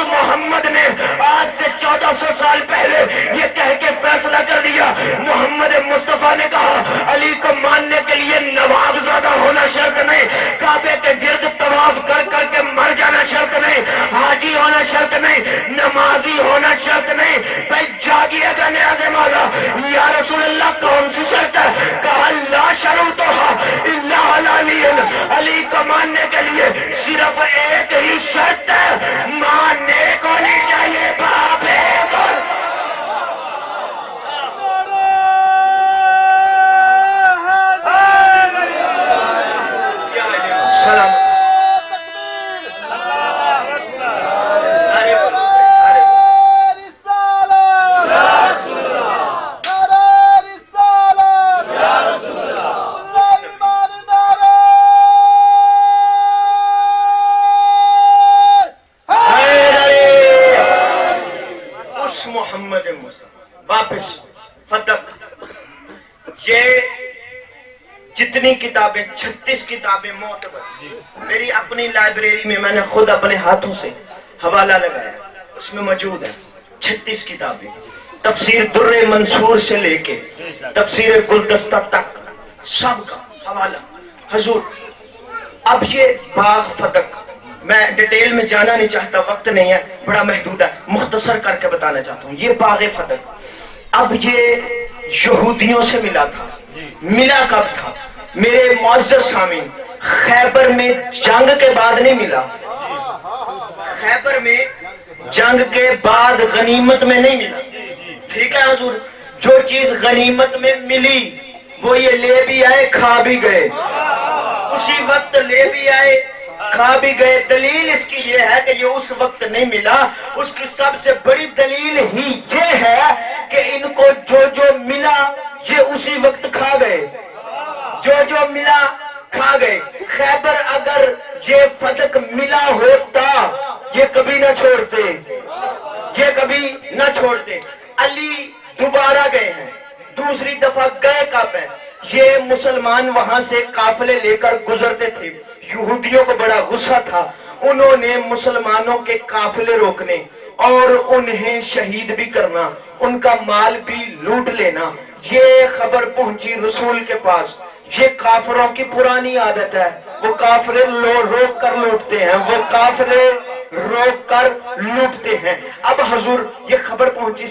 محمد نے آج سے 1400 سال پہلے یہ کہہ کے فیصلہ کر دیا، محمد مصطفیٰ نے کہا علی کو ماننے کے لیے نواب زیادہ ہونا شرط نہیں، کعبے کے گرد طواف کر کر کے مر جانا شرط نہیں، حاجی ہونا شرط نہیں، نمازی ہونا شرط نہیں۔ بھائی جاگیے گا نیاز مولا، یا رسول اللہ کون سی شرط ہے؟ کہا لا شروطہا الا علی، علی کو ماننے کے لیے صرف ایک ہی شرط ہے، ماننے کو نہیں چاہیے باپ ایک اور۔ سلام محمد مصطفیٰ واپس فتق۔ یہ جتنی کتابیں 36 کتابیں معتبر میری اپنی لائبریری میں میں نے خود اپنے ہاتھوں سے حوالہ لگایا، اس میں موجود ہے 36 کتابیں، تفسیر در منصور سے لے کے تفسیر گلدستہ تک سب کا حوالہ حضور۔ اب یہ باغ فتق میں ڈیٹیل میں جانا نہیں چاہتا، وقت نہیں ہے، بڑا محدود ہے، مختصر کر کے بتانا چاہتا ہوں۔ یہ باغ فتق اب یہ یہودیوں سے ملا تھا، ملا کب تھا میرے معزز سامعین؟ خیبر میں جنگ کے بعد نہیں ملا، خیبر میں جنگ کے بعد غنیمت میں نہیں ملا، ٹھیک ہے حضور؟ جو چیز غنیمت میں ملی وہ یہ لے بھی آئے کھا بھی گئے، اسی وقت لے بھی آئے کھا بھی گئے۔ دلیل اس کی یہ ہے کہ یہ اس وقت نہیں ملا، اس کی سب سے بڑی دلیل ہی یہ ہے کہ ان کو جو جو ملا یہ اسی وقت کھا گئے، جو جو ملا کھا گئے۔ خیبر اگر یہ فتق ملا ہوتا یہ کبھی نہ چھوڑتے، یہ کبھی نہ چھوڑتے۔ علی دوبارہ گئے ہیں، دوسری دفعہ گئے کب ہیں؟ یہ مسلمان وہاں سے قافلے لے کر گزرتے تھے، یہودیوں کو بڑا غصہ تھا، انہوں نے مسلمانوں کے قافلے روکنے اور انہیں شہید بھی کرنا، ان کا مال بھی لوٹ لینا۔ یہ خبر پہنچی رسول کے پاس، یہ کافروں کی پرانی عادت ہے، وہ کافرے روک کر لوٹتے ہیں، وہ کافرے روک کر لوٹتے ہیں۔ اب حضور یہ خبر پہنچی،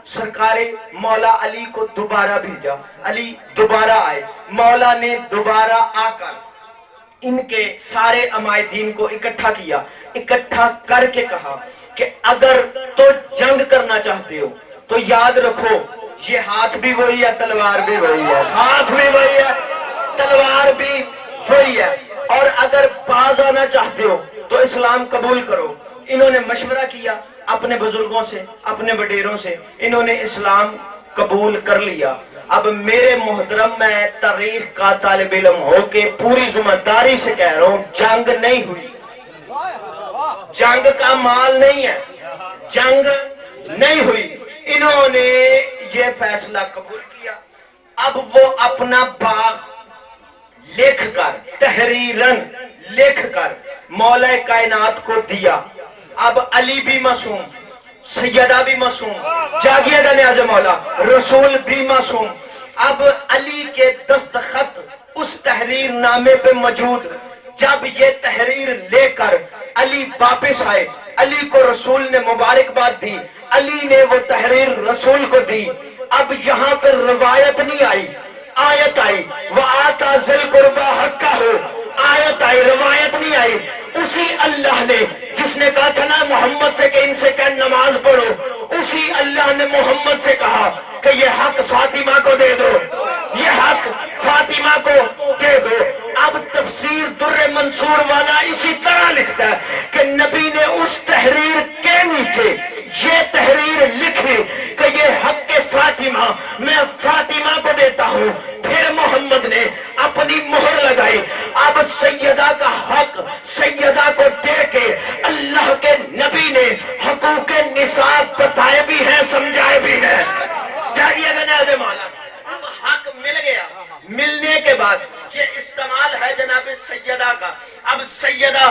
سرکار مولا علی کو دوبارہ بھیجا، علی دوبارہ آئے، مولا نے دوبارہ آ کر ان کے سارے عمائدین کو اکٹھا کیا، اکٹھا کر کے کہا کہ اگر تو جنگ کرنا چاہتے ہو تو یاد رکھو یہ ہاتھ بھی وہی ہے، تلوار بھی وہی ہے، ہاتھ بھی وہی ہے، تلوار بھی وہی ہے، اور اگر باز آنا چاہتے ہو تو اسلام قبول کرو۔ انہوں نے مشورہ کیا اپنے بزرگوں سے، اپنے وڈیروں سے، انہوں نے اسلام قبول کر لیا۔ اب میرے محترم، میں تاریخ کا طالب علم ہو کے پوری ذمہ داری سے کہہ رہا ہوں، جنگ نہیں ہوئی، جنگ کا مال نہیں ہے، جنگ نہیں ہوئی۔ انہوں نے یہ فیصلہ قبول کیا۔ اب وہ اپنا باغ لکھ کر، تحریراً لکھ کر مولا کائنات کو دیا۔ اب علی بھی معصوم، سیدہ بھی معصوم، جاگیے گا نیاز مولا، رسول بھی معصوم۔ اب علی کے دستخط اس تحریر نامے پہ موجود۔ جب یہ تحریر لے کر علی واپس آئے، علی کو رسول نے مبارکباد دی، علی نے وہ تحریر رسول کو دی۔ اب یہاں پر روایت نہیں آئی، آیت آئی، وَآتَا ذِی الْقُرْبَىٰ حَقَّهُ، آیت آئی، روایت نہیں آئی۔ اسی اللہ نے جس نے کہا تھا نا محمد سے کہ ان سے کہ نماز پڑھو، اسی اللہ نے محمد سے کہا کہ یہ حق فاطمہ کو دے دو، یہ حق فاطمہ کو دے دو۔ اب تفسیر در منصور والا اسی طرح لکھتا ہے کہ نبی نے اس تحریر کے نیچے یہ تحریر لکھی کہ یہ حق فاطمہ میں فاطمہ کو دیتا ہوں۔ پھر محمد نے اپنی مہر لگائی۔ اب سیدہ کا حق سیدہ کو دے کے اللہ کے نبی نے حقوق نصاب بتائے بھی ہیں، سمجھائے بھی ہیں۔ جاگیے گا نیاز مولا، اب حق مل گیا۔ ملنے کے بعد یہ استعمال ہے جناب سیدہ کا۔ اب سیدہ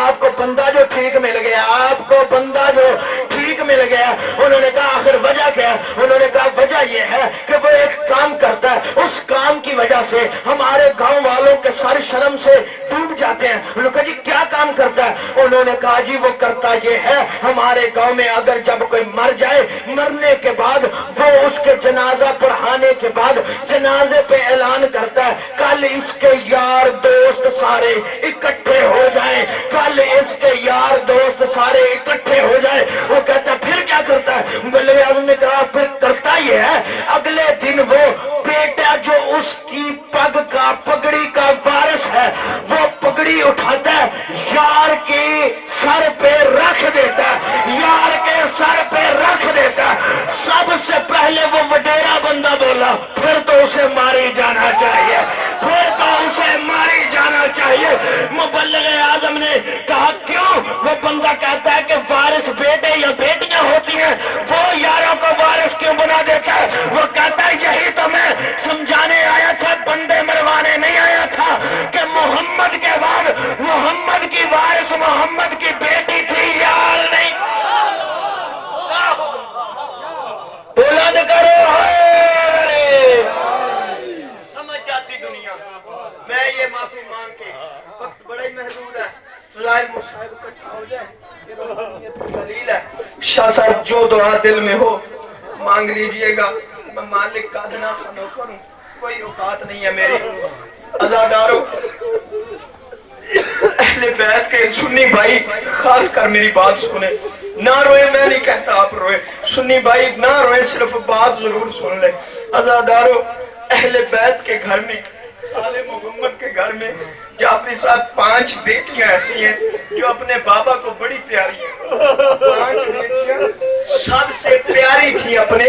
آپ کو بندہ جو ٹھیک مل گیا، آپ کو بندہ جو ٹھیک مل گیا۔ انہوں نے کہا آخر وجہ کیا؟ انہوں نے کہا وجہ یہ ہے کہ وہ ایک کام کرتا ہے، اس کام کی وجہ سے ہمارے گاؤں والوں کے سر شرم سے ڈوب جاتے ہیں۔ انہوں نے کہا جی کیا کام کرتا ہے؟ انہوں نے کہا جی وہ کرتا یہ ہے، ہمارے گاؤں میں اگر جب کوئی مر جائے، مرنے کے بعد وہ اس کے جنازہ پڑھانے کے بعد جنازے پہ اعلان کرتا ہے کل اس کے یار دوست سارے اکٹھے ہو جائیں، کل اس کے یار دوست سارے اکٹھے ہو جائیں۔ وہ کہتا ہے پھر کیا کرتا ہے؟ ولی اعظم نے کہا پھر کرتا یہ ہے، اگلے دن وہ بیٹا جو اس کی پگ کا پگڑی کا وارث ہے وہ پگڑی اٹھاتا ہے، یار کے سر پہ رکھ دیتا ہے، یار کے سر پہ رکھ دیتا ہے۔ سب سے پہلے وہ وڈیرا بندہ بولا پھر تو اسے ماری جانا چاہیے، پھر تو اسے ماری جانا چاہیے۔ مبلغ اعظم نے کہا کیوں؟ وہ بندہ کہتا ہے کہ وارث بیٹے یا بیٹیاں ہوتی ہیں، وہ یاروں کو وارث کیوں بنا دیتا ہے؟ وہ کہتا ہے یہی تو میں سمجھانے آیا تھا، بندے مروانے نہیں آیا تھا کہ محمد کے بعد محمد کی وارث محمد کی بیٹی تھی، یار نہیں۔ بلند کرو سمجھ جاتی دنیا۔ میں یہ معافی مانگ کے، وقت بڑا ہی محدود ہے، فضائل مصائب اکٹھا ہو جائے یہ روحانیت کی دلیل ہے۔ شاہ صاحب جو دعا دل میں ہو مانگ لیجئے گا، میں مالک کا ادنا سا نوکر ہوں، کوئی اوقات نہیں ہے میری۔ عزادارو اہل بیت کے سنی بھائی خاص کر میری بات سنیں، نہ روئے، میں نہیں کہتا آپ روئے، سنی بھائی نہ روئے، صرف بات ضرور سن لیں۔ عزادارو اہل بیت کے گھر میں، آل محمد کے گھر میں جعفری صاحب 5 بیٹیاں ایسی ہیں جو اپنے بابا کو بڑی پیاری ہیں۔ 5 بیٹیاں سب سے پیاری تھی اپنے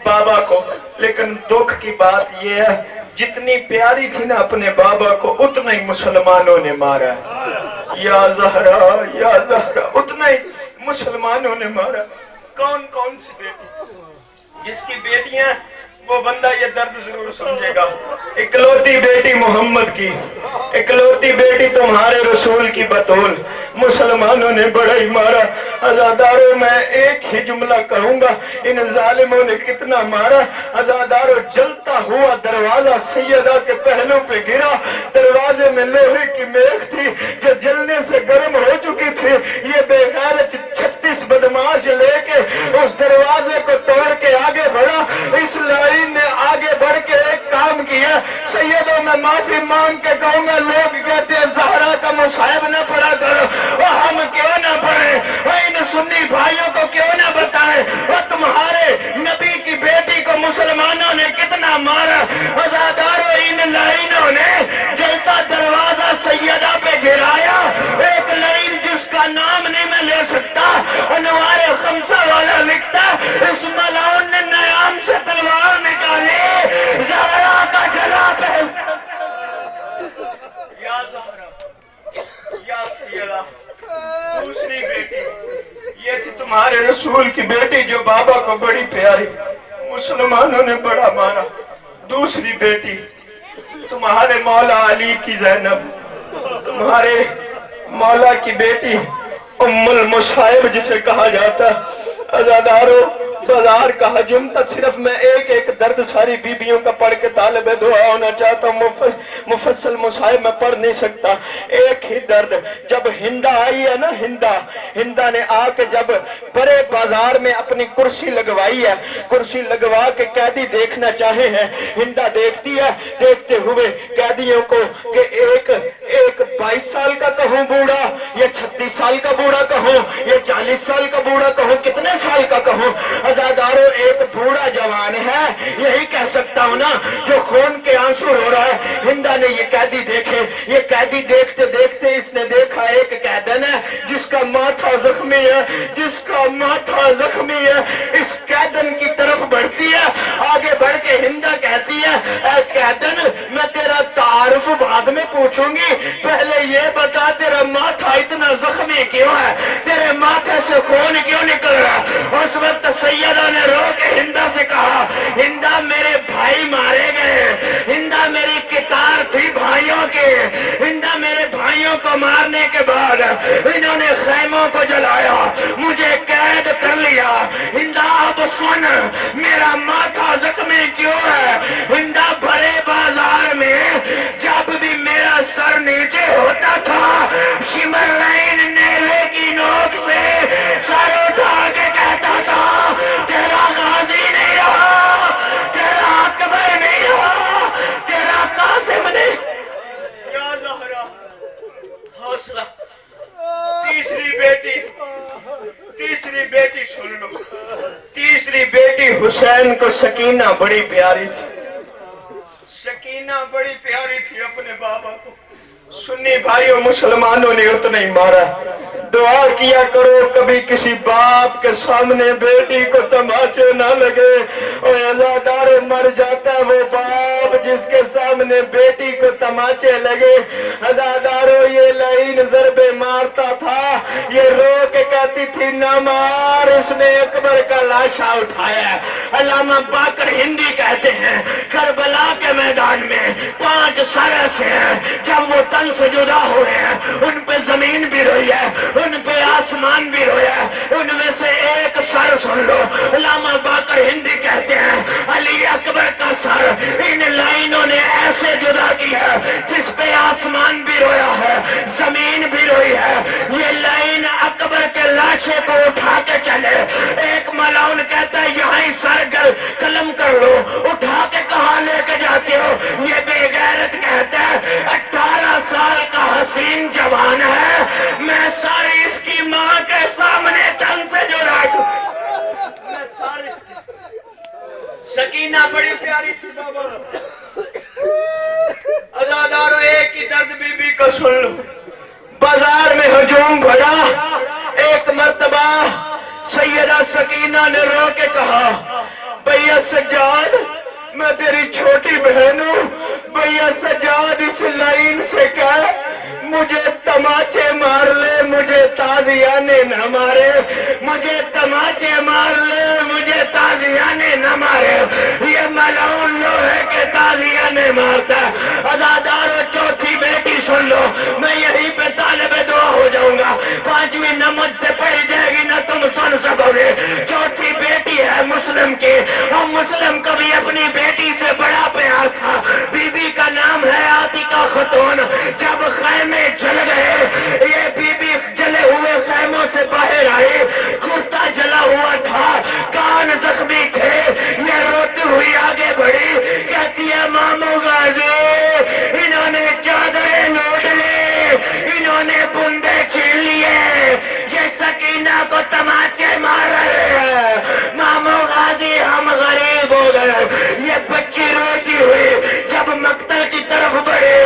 بابا کو، لیکن دکھ کی بات یہ ہے جتنی پیاری تھی نا اپنے بابا کو اتنا ہی مسلمانوں نے مارا۔ یا زہرا یا زہرا، اتنا ہی مسلمانوں نے مارا۔ کون کون سی بیٹی؟ جس کی بیٹیاں وہ بندہ یہ درد ضرور سمجھے گا۔ اکلوتی بیٹی محمد کی، اکلوتی بیٹی تمہارے رسول کی بطول، مسلمانوں نے بڑا ہی مارا۔ عزادارو میں ایک ہی جملہ کہوں گا، ان ظالموں نے کتنا مارا۔ عزادارو جلتا ہوا دروازہ سیدہ کے پہلو پہ گرا، دروازے میں لوہے کی میخ تھی جو جلنے سے گرم ہو چکی تھی۔ یہ بے غیرت 36 بدماش لے کے اس دروازے کو توڑ کے آگے بڑھا۔ اس لائن نے آگے بڑھ کے ایک کام کیا، سیدوں میں معافی مانگ کے کہوں گا، لوگ کہتے ہیں زہرا کا مصائب نہ پڑھا کرو، اور ہم کیوں نہ پڑھیں، اور ان سنی بھائیوں کو کیوں نہ بتائیں، اور تمہارے نبی کی بیٹی کو مسلمانوں نے کتنا مارا۔ عزادارو ان لائنوں نے جلتا دروازہ سیدہ پہ گرایا۔ ایک لائن جس کا نام نہیں میں لے سکتا، انوار خمسہ والا لکھتا، اس ملعون نے نیام سے تلوار نکالی، زہرا کا جلا پہ۔ یا زہرا یا سیدہ، دوسری بیٹی یہ تھی تمہارے رسول کی بیٹی جو بابا کو بڑی پیاری، مسلمانوں نے بڑا مارا۔ دوسری بیٹی تمہارے مولا علی کی زینب، تمہارے مولا کی بیٹی ام المصائب جسے کہا جاتا۔ عزادارو بازار کا حجم تک صرف میں ایک درد ساری بیبیوں کا پڑھ کے طالب دعا ہونا چاہتا ہوں، مفصل مصائب میں پڑھ نہیں سکتا۔ ایک ہی درد، جب ہندہ آئی ہے نا، ہندہ نے آ کے جب بڑے بازار میں اپنی کرسی لگوائی ہے، کرسی لگوا کے قیدی دیکھنا چاہے ہیں، ہندہ دیکھتی ہے، دیکھتے ہوئے قیدیوں کو کہ ایک 22 سال کا کہوں بوڑھا، یا 36 سال کا بوڑھا کہوں، یا 40 سال کا بوڑھا کہوں، کتنے سال کا کہوں؟ عزادارو ایک بوڑھا جوان ہے، یہی کہہ سکتا ہوں نا، جو خون کے آنسو رو رہا ہے۔ ہندہ نے یہ قیدی دیکھے، یہ قیدی دیکھتے دیکھتے اس نے دیکھا ایک قیدن ہے جس کا ماتھا زخمی ہے، جس کا ماتھا زخمی ہے۔ اس قیدن کی طرف بڑھتی ہے، آگے بڑھ کے ہندہ کہتی ہے، اے قیدن میں تیرا تعارف بعد میں پوچھوں گی، پہلے یہ بتا تیرا ماتھا اتنا زخمی کیوں ہے، تیرے ماتھے سے خون کیوں نکل رہا؟ اس وقت سیدہ نے رو کے ہندہ سے کہا، ہندہ میرے بھائی مارے گئے، ہندہ میری قطار تھی بھائیوں کے، ہندہ میرے بھائیوں کو مارنے کے بعد خیموں کو جلایا، مجھے قید کر لیا۔ ہندا اب سن میرا ماتھا زخمی کیوں ہے؟ ہندا بھرے بازار میں جب بھی میرا سر نیچے ہوتا تھا، شمر لائن نیلے کی نوک سے سر اٹھا کے کہتا تھا تیرا غازی نہیں رہا، تیرا اکبر نہیں رہا، تیرا قاسم نہیں۔ یا زہرا حوصلہ۔ تیسری بیٹی سن لو، تیسری بیٹی حسین کو سکینہ بڑی پیاری تھی، سکینہ بڑی پیاری تھی اپنے بابا کو۔ سنی بھائیوں مسلمانوں نے اتنا ہی مارا۔ دعا کیا کرو کبھی کسی باپ کے سامنے بیٹی کو تماچے نہ لگے، اور عزادار مر جاتا ہے وہ باپ جس کے سامنے بیٹی کو تماچے لگے۔ عزاداروں یہ لعین ضربے مارتا تھا، یہ رو کے کہتی تھی نہ مار، اس نے اکبر کا لاشا اٹھایا ہے۔ علامہ باقر ہندی کہتے ہیں کربلا کے میدان میں 5 سر ایسے ہیں جب وہ تن سے جدا ہوئے ہیں، ان پہ زمین بھی روئی ہے، ان پہ آسمان بھی رویا ہے، ان میں سے ایک سر سن لو۔ علامہ باقر ہندی کہتے ہیں علی اکبر کا سر ان لائنوں نے ایسے جدا کیا جس پہ آسمان بھی رویا ہے، زمین بھی روئی ہے۔ یہ لائن اکبر کے لاشے کو اٹھا کے چلے۔ ایک ملعون کہتا ہے یہاں ہی سر قلم کر لو، اٹھا کے کہاں لے کے جاتے ہو؟ یہ بے غیرت کہتا ہے 18 سال کا حسین جوان ہے، میں ساری اس کی ماں کے سامنے تن سے جدا دوں۔ میں ساری اس کی سکینہ بڑی پیاری تھی بابا۔ عزاداروں ایک ہی درد بی بی کا سن لو۔ بازار میں ہجوم بڑھا، ایک مرتبہ سیدہ سکینہ نے رو کے کہا بھیا سجاد میں تیری چھوٹی بہن ہوں، بھیا سجاد اس لائن سے کہہ مجھے تماچے مار لے مجھے تازیانے نہ مارے، مجھے تماچے مار لے مجھے تازیانے نہ مارے۔ یہ ملعون لوہے کے تازیانے مارتا ہے۔ عزاداروں چوتھی بیٹی سن لو، میں یہیں پہ طالب دعا ہو جاؤں گا، 5ویں نماز سے پڑھی جائے گی نہ تم سن سکوگے۔ چوتھی بیٹی ہے مسلم کی، اور مسلم کو بھی اپنی بیٹی سے بڑا پیار تھا۔ بی بی کا نام ہے عاتقہ خاتون۔ جب خیمے جل گئے، یہ بی بی جلے ہوئے خیموں سے باہر آئی، کرتا جلا ہوا تھا، کان زخمی تھے، یہ روتی ہوئی آگے بڑھی، کہتی ہے مامو غازی انہوں نے چادریں لوٹ لی، انہوں نے بندے چھین لیے، یہ سکینہ کو تماچے مار رہے ہیں، مامو غازی ہم غریب ہو گئے۔ یہ بچی روتی ہوئی جب مقتل کی طرف بڑھے،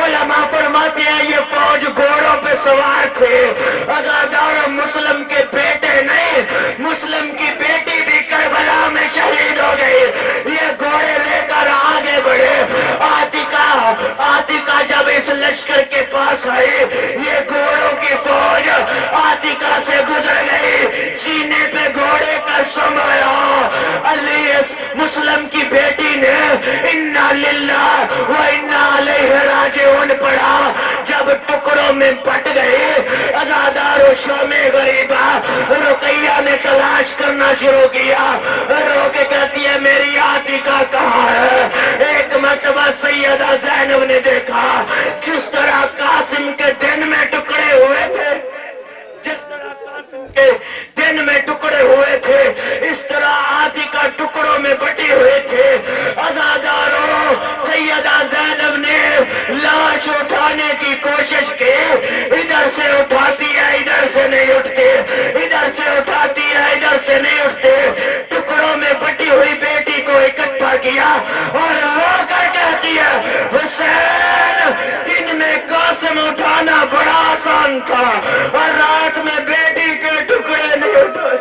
علماء فرماتے ہیں یہ فوج گھوڑوں پہ سوار تھے۔ عزادار مسلم کے بیٹے نہیں، مسلم کی بیٹی بھی کربلا میں شہید ہو گئی۔ یہ گھوڑے لے کر آگے بڑھے۔ عاتقہ جب اس لشکر کے پاس آئی، یہ گھوڑوں کی فوج عاتقہ سے گزر گئی، سینے پہ گھوڑے کا سم آیا۔ علی مسلم کی بیٹی نے انا للہ و انا الیہ راجعون پڑھا۔ جب ٹکڑوں میں پٹ گئے، عزادار و شام غریبہ رقیہ نے تلاش کرنا شروع کیا، رو کے کہتی ہے میری عاتقہ کہاں ہے؟ ایک مرتبہ سیدہ زینب نے دیکھا جس طرح قاسم کے دن میں ٹکڑے ہوئے تھے، جس طرح قاسم کے دن میں ٹکڑے ہوئے تھے، اس طرح عاتقہ ٹکڑوں میں بٹی ہوئے تھے۔ عزاداروں سیدہ زینب نے لاش اٹھانے کی کوشش کی، ادھر سے اٹھاتی ہے ادھر سے نہیں اٹھتے، ادھر سے اٹھاتی ہے ادھر سے نہیں اٹھتے۔ ٹکڑوں میں بٹی ہوئی بیٹی کو اکٹھا کیا اور رو کر کہتی ہے حسین دن میں قاسم اٹھانا بڑا آسان تھا، اور رات میں بیٹی کے ٹکڑے نہیں اٹھائے۔